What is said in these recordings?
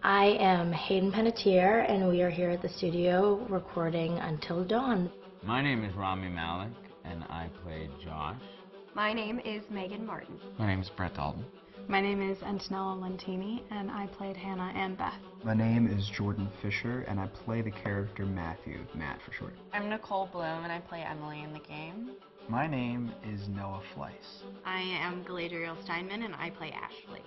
I am Hayden Panettiere, and we are here at the studio recording Until Dawn. My name is Rami Malek, and I played Josh. My name is Megan Martin. My name is Brett Dalton. My name is Antonella Lentini, and I played Hannah and Beth. My name is Jordan Fisher, and I play the character Matthew, Matt for short. I'm Nicole Bloom, and I play Emily in the game. My name is Noah Fleiss. I am Galadriel Steinman, and I play Ashley.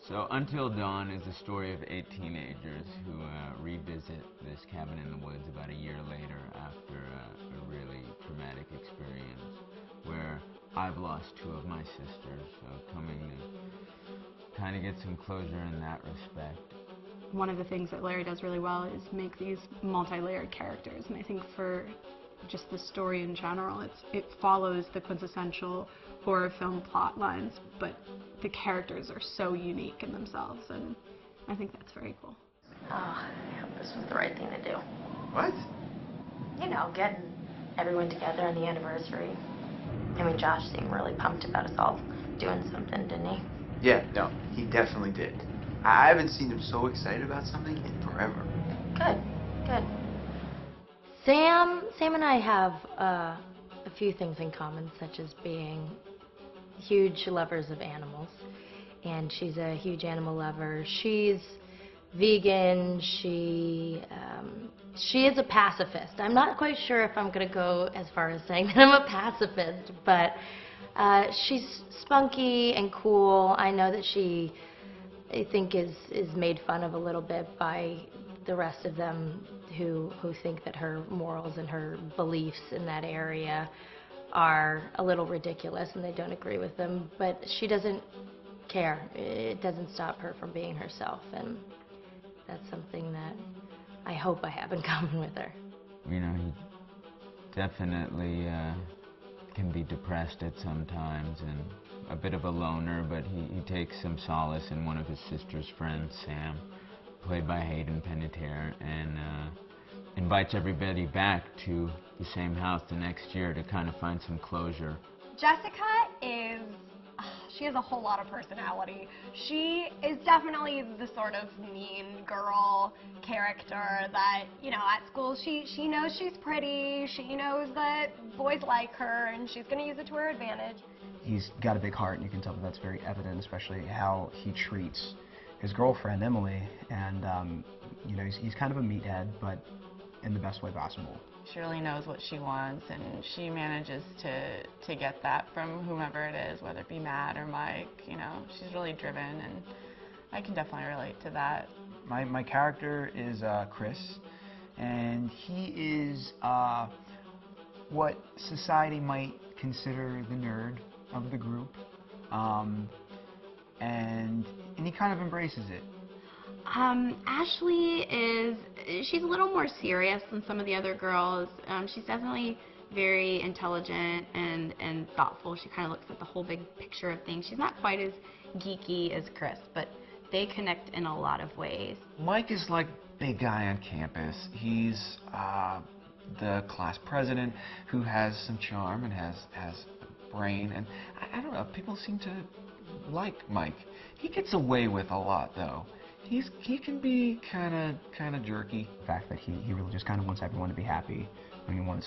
So Until Dawn is the story of 8 teenagers who revisit this cabin in the woods about a year later after a really traumatic experience where I've lost 2 of my sisters, so coming to kind of get some closure in that respect. One of the things that Larry does really well is make these multi-layered characters, and I think for just the story in general, it follows the quintessential horror film plot lines, but the characters are so unique in themselves, and I think that's very cool. Oh, I hope this was the right thing to do. What? You know, getting everyone together on the anniversary. I mean, Josh seemed really pumped about us all doing something, didn't he? Yeah, no, he definitely did. I haven't seen him so excited about something in forever. Good, good. Sam and I have a few things in common, such as being huge lovers of animals, and she's a huge animal lover. She's vegan. She is a pacifist. I'm not quite sure if I'm going to go as far as saying that I'm a pacifist, but she's spunky and cool. I know that she, I think, is made fun of a little bit by the rest of them who think that her morals and her beliefs in that area are a little ridiculous and they don't agree with them, but she doesn't care. It doesn't stop her from being herself, and that's something that I hope I have in common with her. You know, he definitely can be depressed at some times and a bit of a loner, but he takes some solace in one of his sister's friends, Sam, played by Hayden Panettiere, and invites everybody back to the same house the next year to kind of find some closure. Jessica she has a whole lot of personality. She is definitely the sort of mean girl character that, you know, at school she knows she's pretty, she knows that boys like her, and she's going to use it to her advantage. He's got a big heart, and you can tell that that's very evident, especially how he treats his girlfriend, Emily, and, you know, he's kind of a meathead, but in the best way possible. She really knows what she wants, and she manages to get that from whomever it is, whether it be Matt or Mike. You know, she's really driven, and I can definitely relate to that. My character is Chris, and he is what society might consider the nerd of the group, and he kind of embraces it. Ashley she's a little more serious than some of the other girls. She's definitely very intelligent and thoughtful. She kind of looks at the whole big picture of things. She's not quite as geeky as Chris, but they connect in a lot of ways. Mike is like big guy on campus. He's the class president who has some charm and has brain, and I don't know, people seem to like Mike. He gets away with a lot, though. He can be kind of jerky. The fact that he really just kind of wants everyone to be happy. I mean,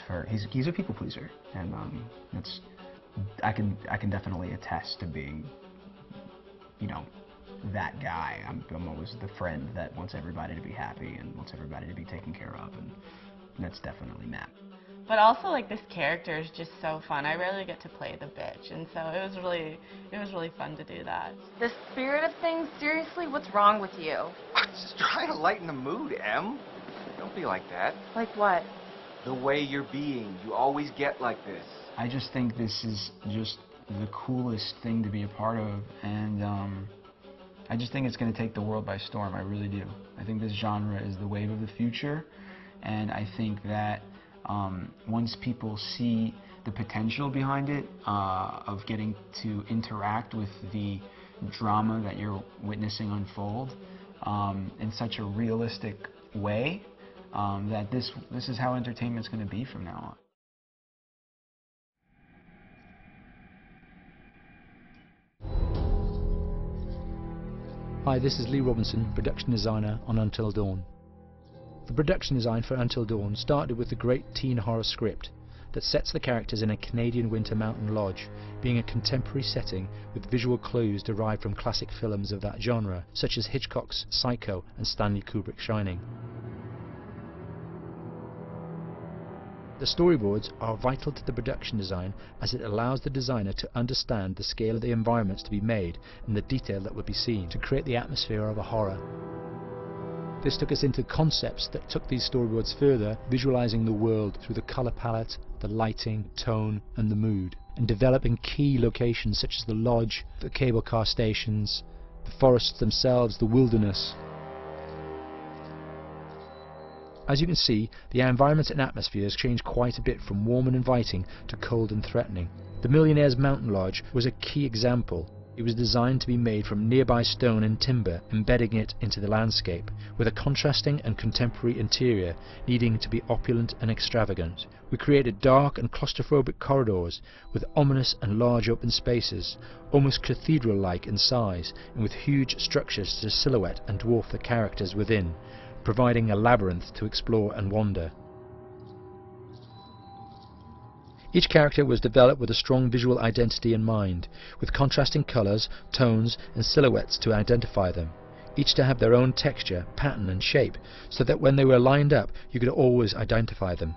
he's a people pleaser, and I can definitely attest to being, you know, that guy. I'm always the friend that wants everybody to be happy and wants everybody to be taken care of, and that's definitely Matt. But also, like, this character is just so fun. I rarely get to play the bitch, and so it was really fun to do that. The spirit of things, seriously, what's wrong with you? I'm just trying to lighten the mood, Em. Don't be like that. Like what? The way you're being. You always get like this. I just think this is just the coolest thing to be a part of, and I just think it's going to take the world by storm. I really do. I think this genre is the wave of the future, and I think that once people see the potential behind it, of getting to interact with the drama that you're witnessing unfold in such a realistic way, that this is how entertainment's going to be from now on. Hi, this is Lee Robinson, production designer on Until Dawn. The production design for Until Dawn started with the great teen horror script that sets the characters in a Canadian winter mountain lodge, being a contemporary setting with visual clues derived from classic films of that genre, such as Hitchcock's Psycho and Stanley Kubrick's Shining. The storyboards are vital to the production design, as it allows the designer to understand the scale of the environments to be made and the detail that would be seen to create the atmosphere of a horror. This took us into concepts that took these storyboards further, visualizing the world through the color palette, the lighting, tone and the mood, and developing key locations such as the lodge, the cable car stations, the forests themselves, the wilderness. As you can see, the environments and atmospheres change quite a bit from warm and inviting to cold and threatening. The Millionaire's Mountain Lodge was a key example. It was designed to be made from nearby stone and timber, embedding it into the landscape, with a contrasting and contemporary interior needing to be opulent and extravagant. We created dark and claustrophobic corridors with ominous and large open spaces, almost cathedral-like in size, and with huge structures to silhouette and dwarf the characters within, providing a labyrinth to explore and wander. Each character was developed with a strong visual identity in mind, with contrasting colours, tones and silhouettes to identify them, each to have their own texture, pattern and shape, so that when they were lined up you could always identify them.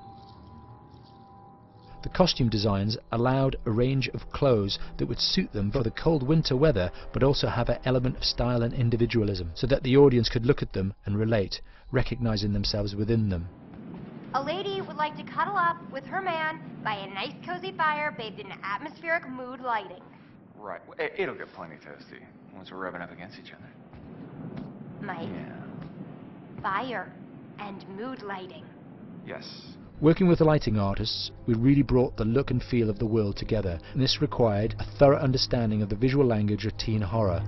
The costume designs allowed a range of clothes that would suit them for the cold winter weather, but also have an element of style and individualism, so that the audience could look at them and relate, recognizing themselves within them. A lady would like to cuddle up with her man by a nice cozy fire bathed in atmospheric mood lighting. Right. It'll get plenty toasty once we're rubbing up against each other. Mike. Yeah. Fire and mood lighting. Yes. Working with the lighting artists, we really brought the look and feel of the world together, and this required a thorough understanding of the visual language of teen horror.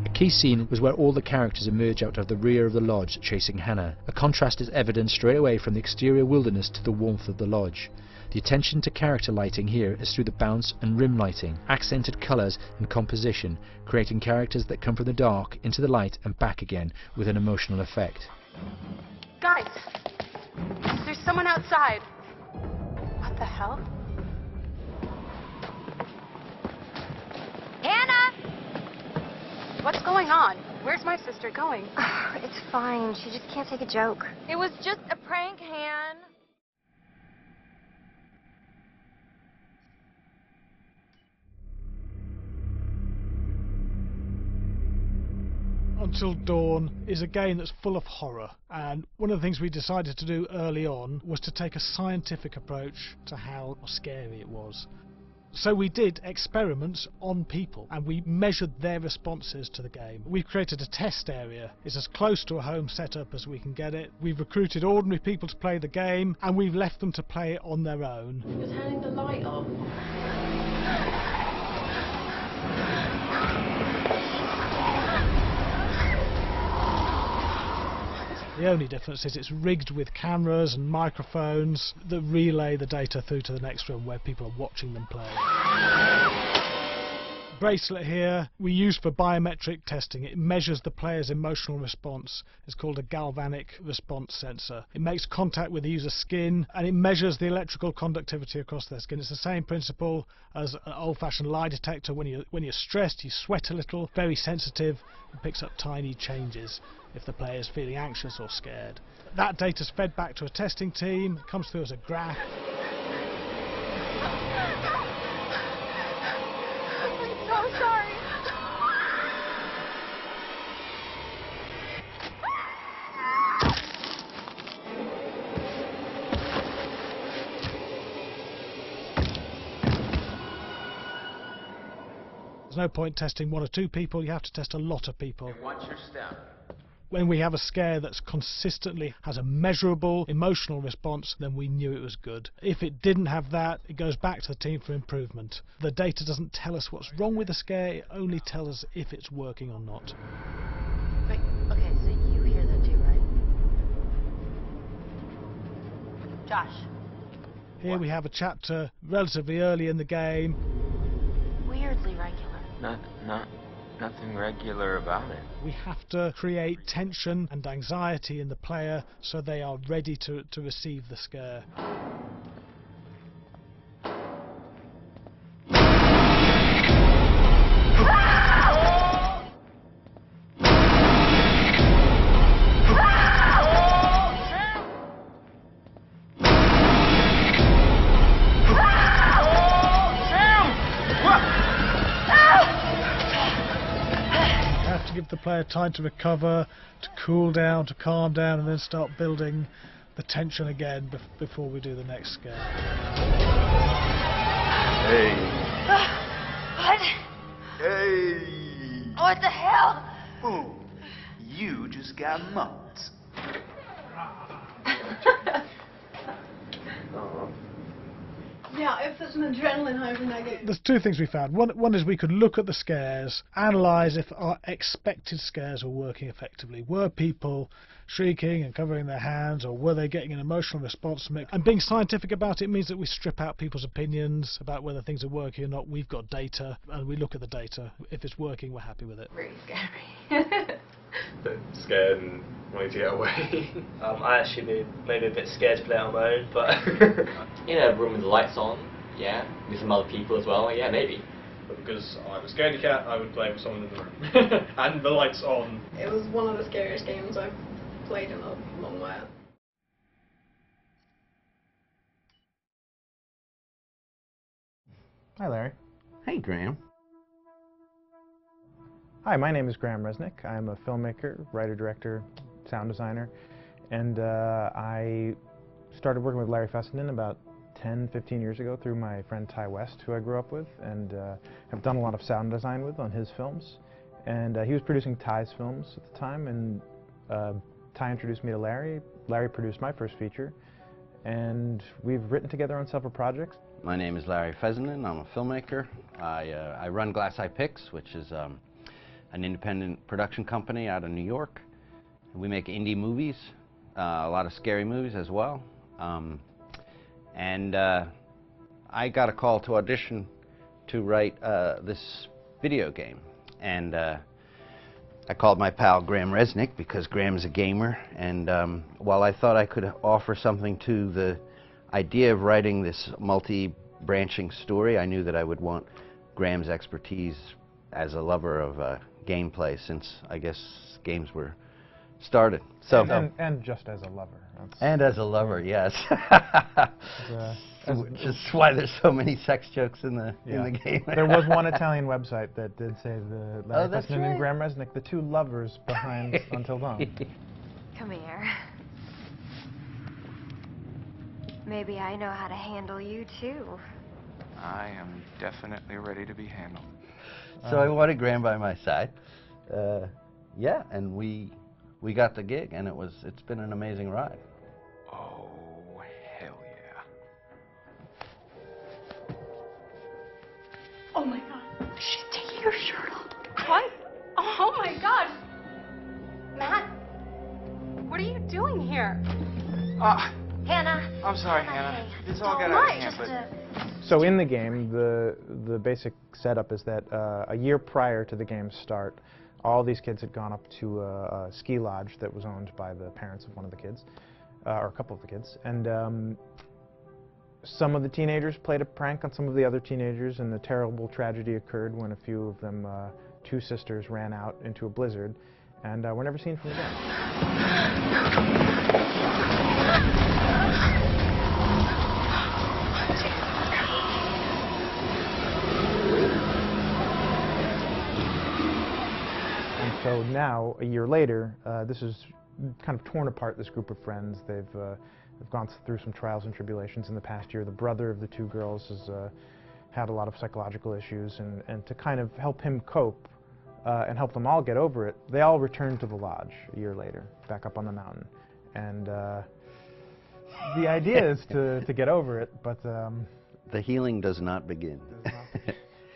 A key scene was where all the characters emerge out of the rear of the lodge chasing Hannah. A contrast is evident straight away from the exterior wilderness to the warmth of the lodge. The attention to character lighting here is through the bounce and rim lighting, accented colours and composition, creating characters that come from the dark into the light and back again with an emotional effect. Guys! There's someone outside. What the hell? Anna! What's going on? Where's my sister going? It's fine. She just can't take a joke. It was just a prank, Han. Until Dawn is a game that's full of horror, and one of the things we decided to do early on was to take a scientific approach to how scary it was. So we did experiments on people and we measured their responses to the game. We've created a test area. It's as close to a home setup as we can get it. We've recruited ordinary people to play the game and we've left them to play it on their own. You're turning the light off. The only difference is it's rigged with cameras and microphones that relay the data through to the next room where people are watching them play. Bracelet here we use for biometric testing. It measures the player's emotional response. It's called a galvanic response sensor. It makes contact with the user's skin and it measures the electrical conductivity across their skin. It's the same principle as an old-fashioned lie detector. When you're stressed, you sweat a little, very sensitive, it picks up tiny changes if the player is feeling anxious or scared. That data is fed back to a testing team, it comes through as a graph. I'm so sorry. There's no point testing one or two people, you have to test a lot of people. And what's your step? When we have a scare that's consistently has a measurable emotional response, then we knew it was good. If it didn't have that, it goes back to the team for improvement. The data doesn't tell us what's wrong with the scare, it only tells us if it's working or not. Wait, okay, so you hear that too, right? Josh. Here we have a chapter relatively early in the game. Weirdly regular. nothing regular about it. We have to create tension and anxiety in the player so they are ready to receive the scare. Give the player time to recover, to cool down, to calm down, and then start building the tension again before we do the next scare. Hey. What? Hey. What the hell? Boom. You just got mugged. Yeah, if there's an adrenaline high from that game. There's two things we found. One is we could look at the scares, analyse if our expected scares were working effectively. Were people shrieking and covering their hands, or were they getting an emotional response from it? And being scientific about it means that we strip out people's opinions about whether things are working or not. We've got data, and we look at the data. If it's working, we're happy with it. Really scary. Bit scared and wanting to get away. I actually maybe a bit scared to play on my own, but in a room with the lights on, yeah, with some other people as well, yeah, maybe. But because I'm a scaredy cat, I would play with someone in the room and the lights on. It was one of the scariest games I've played in a long while. Hi, Larry. Hey, Graham. Hi, my name is Graham Resnick. I'm a filmmaker, writer, director, sound designer, and I started working with Larry Fessenden about 10-15 years ago through my friend Ty West, who I grew up with, and have done a lot of sound design with on his films. And he was producing Ty's films at the time, and Ty introduced me to Larry. Larry produced my first feature, and we've written together on several projects. My name is Larry Fessenden. I'm a filmmaker. I run Glass Eye Pix, which is an independent production company out of New York. We make indie movies, a lot of scary movies as well. And I got a call to audition to write this video game. And I called my pal Graham Resnick because Graham's a gamer. And while I thought I could offer something to the idea of writing this multi-branching story, I knew that I would want Graham's expertise as a lover of gameplay, since I guess games were started. So and just as a lover. And as a lover, yes. Which is why there's so many sex jokes in the game. There was one Italian website that did say the Larry Fessenden right. and Graham Resnick, the two lovers behind Until Dawn. Come here. Maybe I know how to handle you too. I am definitely ready to be handled. So I wanted Graham by my side. Yeah, and we got the gig, and it's been an amazing ride. Oh, hell yeah. Oh my god. She's taking her shirt off. What? Oh my god. Matt, what are you doing here? Hannah. I'm sorry, Hannah. This all got out of hand, but... So in the game, the basic setup is that a year prior to the game's start, all these kids had gone up to a ski lodge that was owned by the parents of one of the kids, or a couple of the kids, and some of the teenagers played a prank on some of the other teenagers, and the terrible tragedy occurred when a few of them, two sisters, ran out into a blizzard, and were never seen from again. So now, a year later, this is kind of torn apart, this group of friends. They've gone through some trials and tribulations in the past year. The brother of the two girls has had a lot of psychological issues, and to kind of help him cope and help them all get over it, they all returned to the lodge a year later, back up on the mountain. And the idea is to get over it, but... the healing does not begin.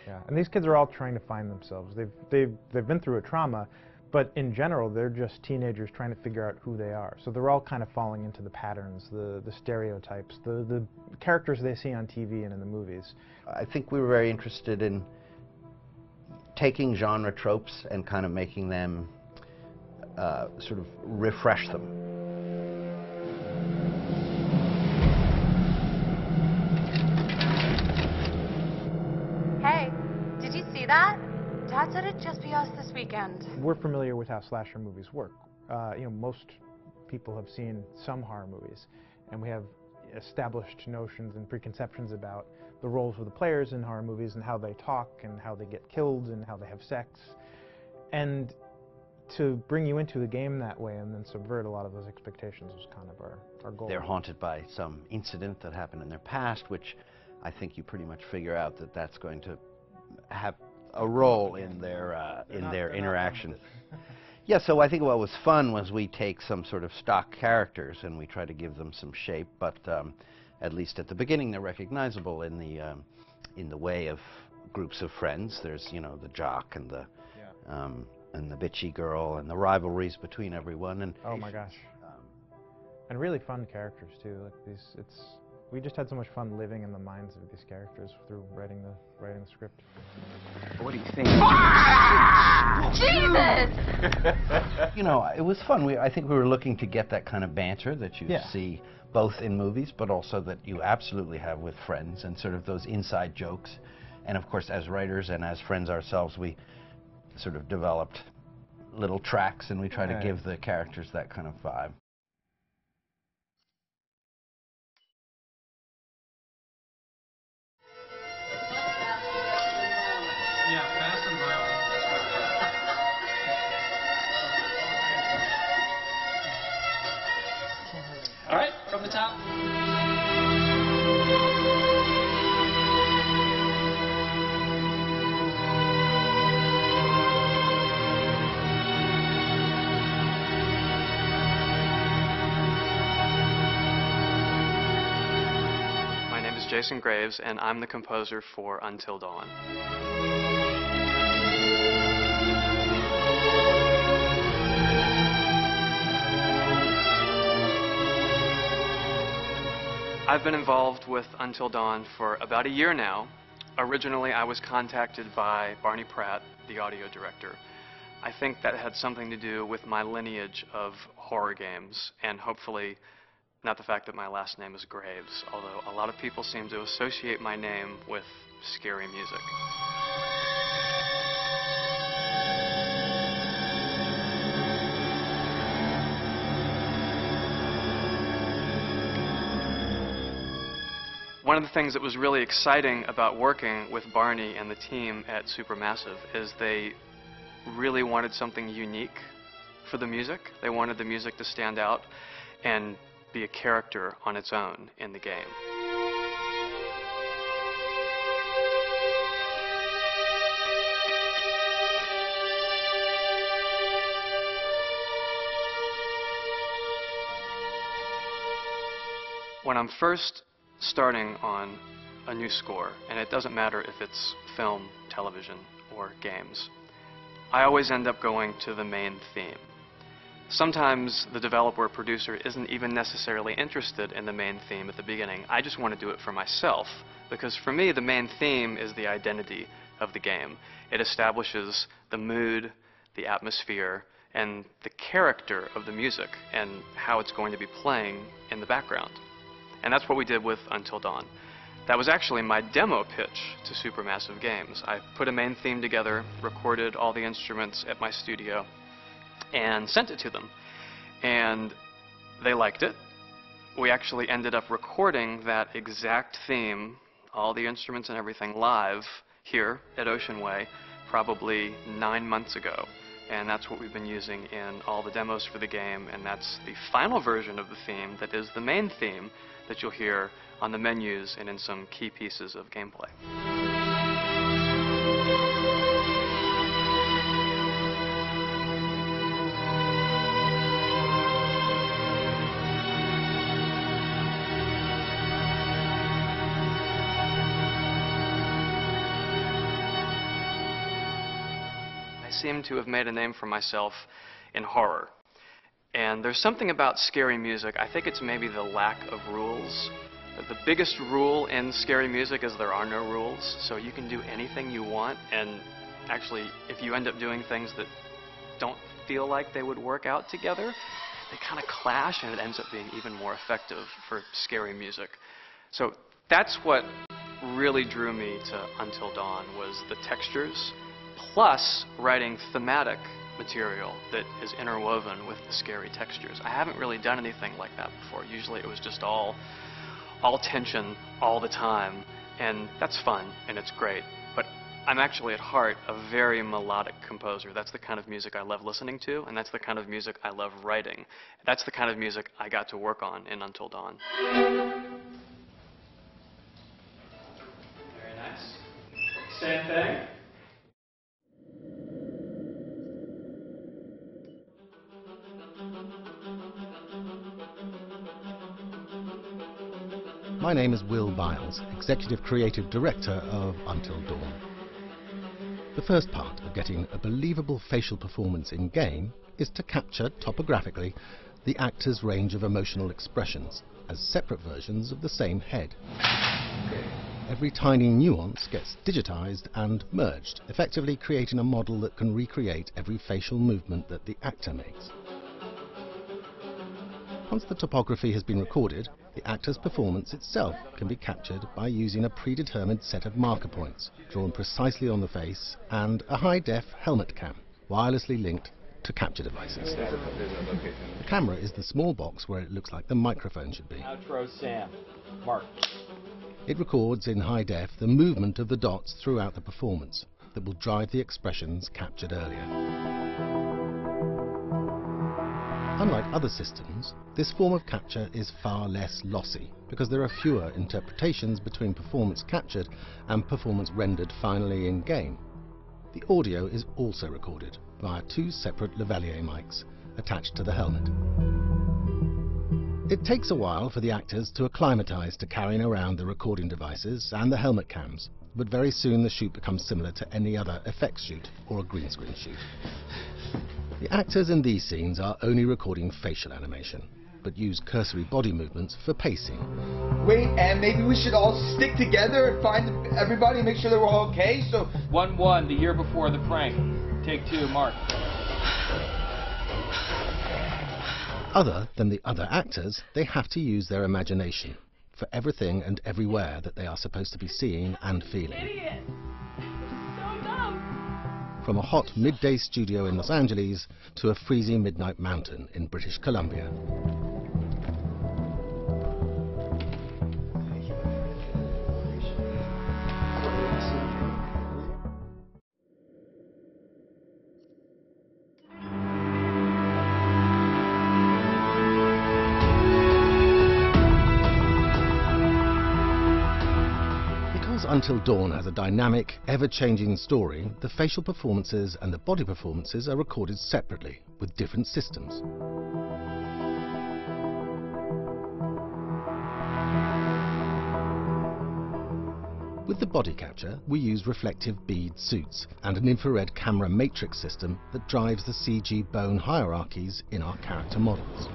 Yeah, and these kids are all trying to find themselves. They've been through a trauma, but in general, they're just teenagers trying to figure out who they are. So they're all kind of falling into the patterns, the stereotypes, the characters they see on TV and in the movies. I think we were very interested in taking genre tropes and kind of making them sort of refresh them. Hey, did you see that? Dad said it'd just be us this weekend. We're familiar with how slasher movies work. Most people have seen some horror movies, and we have established notions and preconceptions about the roles of the players in horror movies and how they talk and how they get killed and how they have sex. And to bring you into the game that way and then subvert a lot of those expectations was kind of our goal. They're haunted by some incident that happened in their past, which I think you pretty much figure out that that's going to have a role in their interaction. Yeah, so I think what was fun was we take some sort of stock characters and we try to give them some shape, but at least at the beginning they're recognizable in the way of groups of friends. There's, the jock and the bitchy girl and the rivalries between everyone. And oh my gosh. And really fun characters too. Like we just had so much fun living in the minds of these characters through writing the script. What do you think? Jesus! It was fun. I think we were looking to get that kind of banter that you see both in movies, but also that you absolutely have with friends, and sort of those inside jokes. And of course, as writers and as friends ourselves, we sort of developed little tracks, and we try to give the characters that kind of vibe. Yeah, fast and violent. All right, from the top. My name is Jason Graves, and I'm the composer for Until Dawn. I've been involved with Until Dawn for about a year now. Originally, I was contacted by Barney Pratt, the audio director. I think that had something to do with my lineage of horror games, and hopefully not the fact that my last name is Graves, although a lot of people seem to associate my name with scary music. One of the things that was really exciting about working with Barney and the team at Supermassive is they really wanted something unique for the music. They wanted the music to stand out and be a character on its own in the game. When I'm first starting on a new score, and it doesn't matter if it's film, television, or games, I always end up going to the main theme. Sometimes the developer or producer isn't even necessarily interested in the main theme at the beginning. I just want to do it for myself, because for me the main theme is the identity of the game. It establishes the mood, the atmosphere, and the character of the music and how it's going to be playing in the background. And that's what we did with Until Dawn. That was actually my demo pitch to Supermassive Games. I put a main theme together, recorded all the instruments at my studio, and sent it to them. And they liked it. We actually ended up recording that exact theme, all the instruments and everything, live here at Ocean Way probably 9 months ago. And that's what we've been using in all the demos for the game, and that's the final version of the theme that is the main theme that you'll hear on the menus and in some key pieces of gameplay. I seem to have made a name for myself in horror. And there's something about scary music, I think it's maybe the lack of rules. The biggest rule in scary music is there are no rules, so you can do anything you want, and actually, if you end up doing things that don't feel like they would work out together, they kind of clash, and it ends up being even more effective for scary music. So that's what really drew me to Until Dawn, was the textures, plus writing thematic material that is interwoven with the scary textures. I haven't really done anything like that before. Usually it was just all tension all the time, and that's fun and it's great. But I'm actually at heart a very melodic composer. That's the kind of music I love listening to, and that's the kind of music I love writing. That's the kind of music I got to work on in Until Dawn. Very nice. Same thing. My name is Will Biles, Executive Creative Director of Until Dawn. The first part of getting a believable facial performance in-game is to capture, topographically, the actor's range of emotional expressions as separate versions of the same head. Every tiny nuance gets digitized and merged, effectively creating a model that can recreate every facial movement that the actor makes. Once the topography has been recorded, the actor's performance itself can be captured by using a predetermined set of marker points, drawn precisely on the face, and a high-def helmet cam, wirelessly linked to capture devices. The camera is the small box where it looks like the microphone should be. Outro Sam. Mark. It records in high def the movement of the dots throughout the performance that will drive the expressions captured earlier. Unlike other systems, this form of capture is far less lossy because there are fewer interpretations between performance captured and performance rendered finally in-game. The audio is also recorded via two separate lavalier mics attached to the helmet. It takes a while for the actors to acclimatize to carrying around the recording devices and the helmet cams, but very soon the shoot becomes similar to any other effects shoot or a green screen shoot. The actors in these scenes are only recording facial animation, but use cursory body movements for pacing. Wait, and maybe we should all stick together and find everybody and make sure that we're all okay, so... 1-1, the year before the prank. Take 2, Mark. Other than the other actors, they have to use their imagination for everything and everywhere that they are supposed to be seeing and feeling. Idiot! So dumb! From a hot midday studio in Los Angeles to a freezing midnight mountain in British Columbia. Until Dawn has a dynamic, ever-changing story, the facial performances and the body performances are recorded separately, with different systems. With the body capture, we use reflective bead suits and an infrared camera matrix system that drives the CG bone hierarchies in our character models.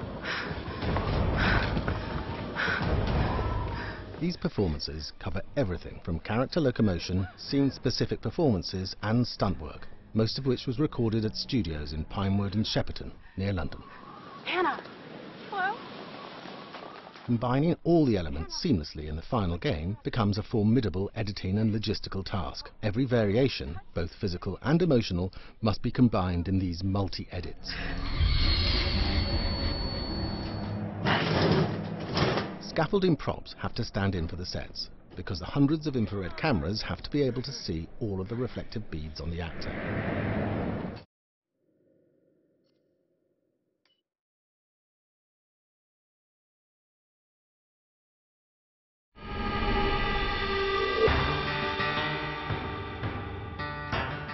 These performances cover everything from character locomotion, scene-specific performances and stunt work, most of which was recorded at studios in Pinewood and Shepperton, near London. Anna! Hello? Combining all the elements seamlessly in the final game becomes a formidable editing and logistical task. Every variation, both physical and emotional, must be combined in these multi-edits. Scaffolding props have to stand in for the sets, because the hundreds of infrared cameras have to be able to see all of the reflective beads on the actor.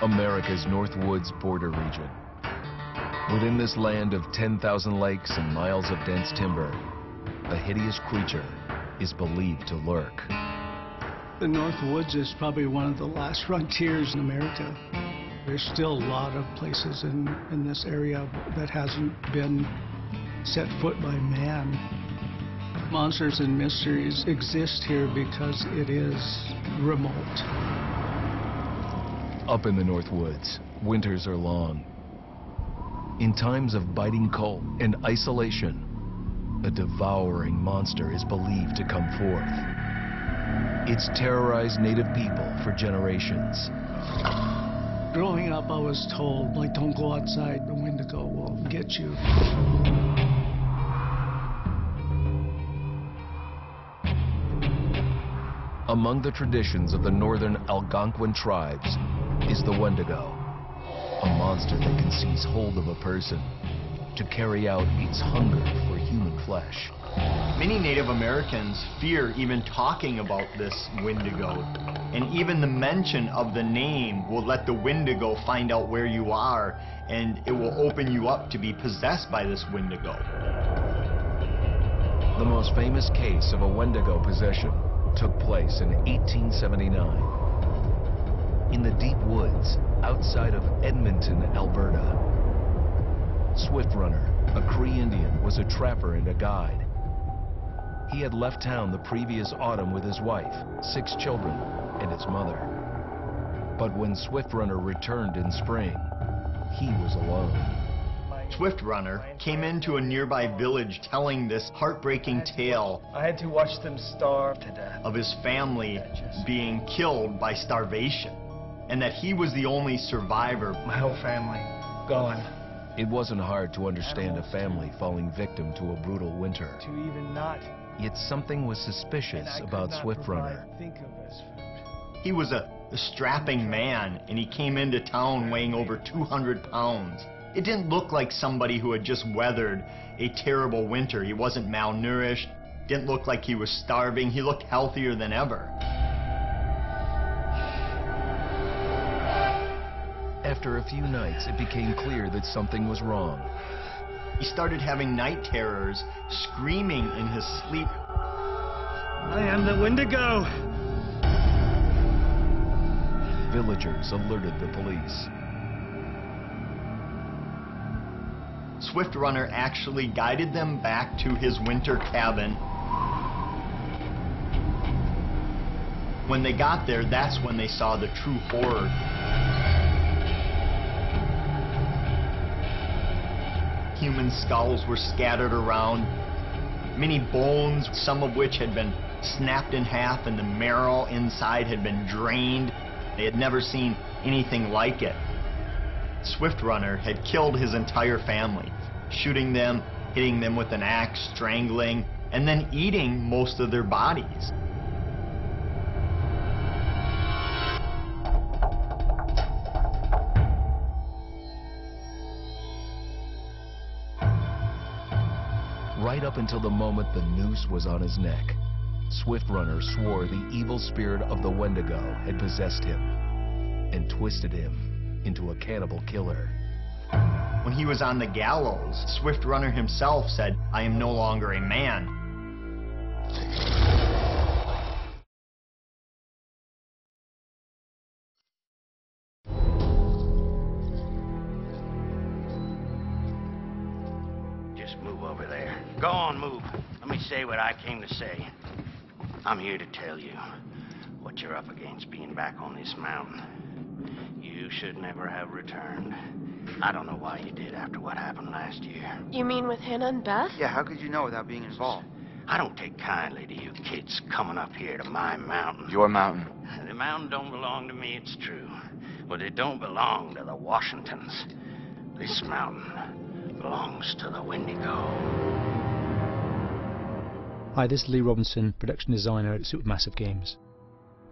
America's Northwoods border region. Within this land of 10,000 lakes and miles of dense timber, a hideous creature is believed to lurk. The Northwoods is probably one of the last frontiers in America. There's still a lot of places in this area that hasn't been set foot by man. Monsters and mysteries exist here because it is remote. Up in the North Woods, winters are long. In times of biting cold and isolation, a devouring monster is believed to come forth. It's terrorized native people for generations. Growing up, I was told, like, don't go outside, the Wendigo will get you. Among the traditions of the northern Algonquin tribes is the Wendigo, a monster that can seize hold of a person to carry out its hunger for human flesh. Many Native Americans fear even talking about this Wendigo, and even the mention of the name will let the Wendigo find out where you are, and it will open you up to be possessed by this Wendigo. The most famous case of a Wendigo possession took place in 1879 in the deep woods outside of Edmonton, Alberta. Swift Runner, a Cree Indian, was a trapper and a guide. He had left town the previous autumn with his wife, 6 children, and his mother. But when Swift Runner returned in spring, he was alone. Swift Runner came into a nearby village telling this heartbreaking tale. I had to watch them starve to death. Of his family being killed by starvation, and that he was the only survivor. My whole family gone. It wasn't hard to understand a family falling victim to a brutal winter. To even not. Yet something was suspicious about Swift Runner. He was a strapping man, and he came into town weighing over 200 pounds. It didn't look like somebody who had just weathered a terrible winter. He wasn't malnourished, didn't look like he was starving. He looked healthier than ever. After a few nights, it became clear that something was wrong. He started having night terrors, screaming in his sleep. I am the Wendigo! Villagers alerted the police. Swift Runner actually guided them back to his winter cabin. When they got there, that's when they saw the true horror. Human skulls were scattered around, many bones, some of which had been snapped in half, and the marrow inside had been drained. They had never seen anything like it. Swift Runner had killed his entire family, shooting them, hitting them with an axe, strangling, and then eating most of their bodies. Right up until the moment the noose was on his neck, Swift Runner swore the evil spirit of the Wendigo had possessed him and twisted him into a cannibal killer. When he was on the gallows, Swift Runner himself said, "I am no longer a man." Just move over there. Go on, move. Let me say what I came to say. I'm here to tell you what you're up against being back on this mountain. You should never have returned. I don't know why you did after what happened last year. You mean with Hannah and Beth? Yeah, how could you know without being involved? I don't take kindly to you kids coming up here to my mountain. Your mountain. The mountain don't belong to me, it's true. But it don't belong to the Washingtons. This mountain belongs to the Wendigo. Hi, this is Lee Robinson, production designer at Supermassive Games.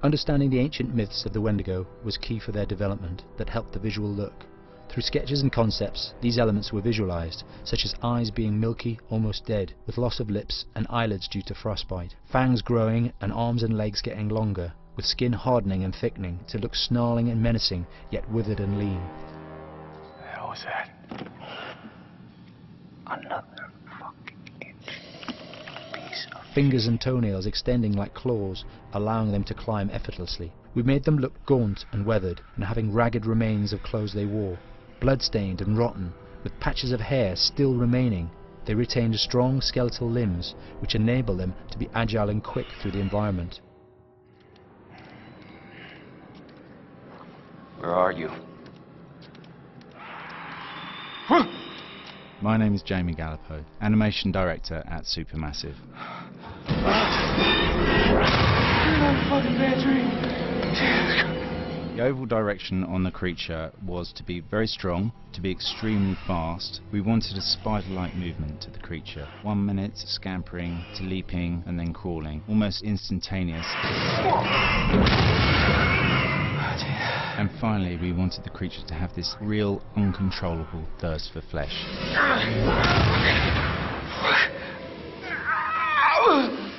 Understanding the ancient myths of the Wendigo was key for their development that helped the visual look. Through sketches and concepts, these elements were visualized, such as eyes being milky, almost dead, with loss of lips and eyelids due to frostbite, fangs growing and arms and legs getting longer, with skin hardening and thickening to look snarling and menacing, yet withered and lean. The hell was that? Another fingers and toenails extending like claws, allowing them to climb effortlessly. We made them look gaunt and weathered, and having ragged remains of clothes they wore. Blood-stained and rotten, with patches of hair still remaining, they retained strong skeletal limbs, which enable them to be agile and quick through the environment. Where are you? My name is Jamie Gallipo, animation director at Supermassive. The overall direction on the creature was to be very strong, to be extremely fast. We wanted a spider-like movement to the creature. 1 minute scampering to leaping and then crawling, almost instantaneous. And finally, we wanted the creature to have this real, uncontrollable thirst for flesh.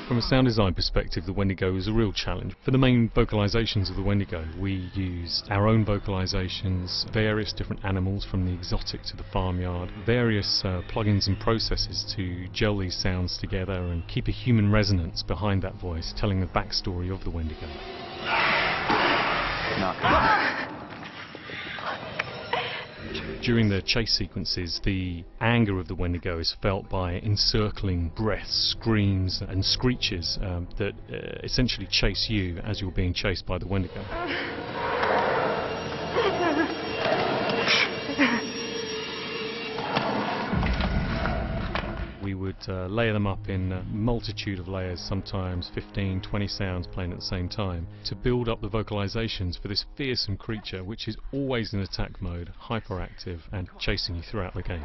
From a sound design perspective, the Wendigo is a real challenge. For the main vocalizations of the Wendigo, we used our own vocalizations, various different animals from the exotic to the farmyard, various plugins and processes to gel these sounds together and keep a human resonance behind that voice, telling the backstory of the Wendigo. During the chase sequences, the anger of the Wendigo is felt by encircling breaths, screams and screeches that essentially chase you as you're being chased by the Wendigo. We would layer them up in a multitude of layers, sometimes 15, 20 sounds playing at the same time, to build up the vocalizations for this fearsome creature which is always in attack mode, hyperactive and chasing you throughout the game.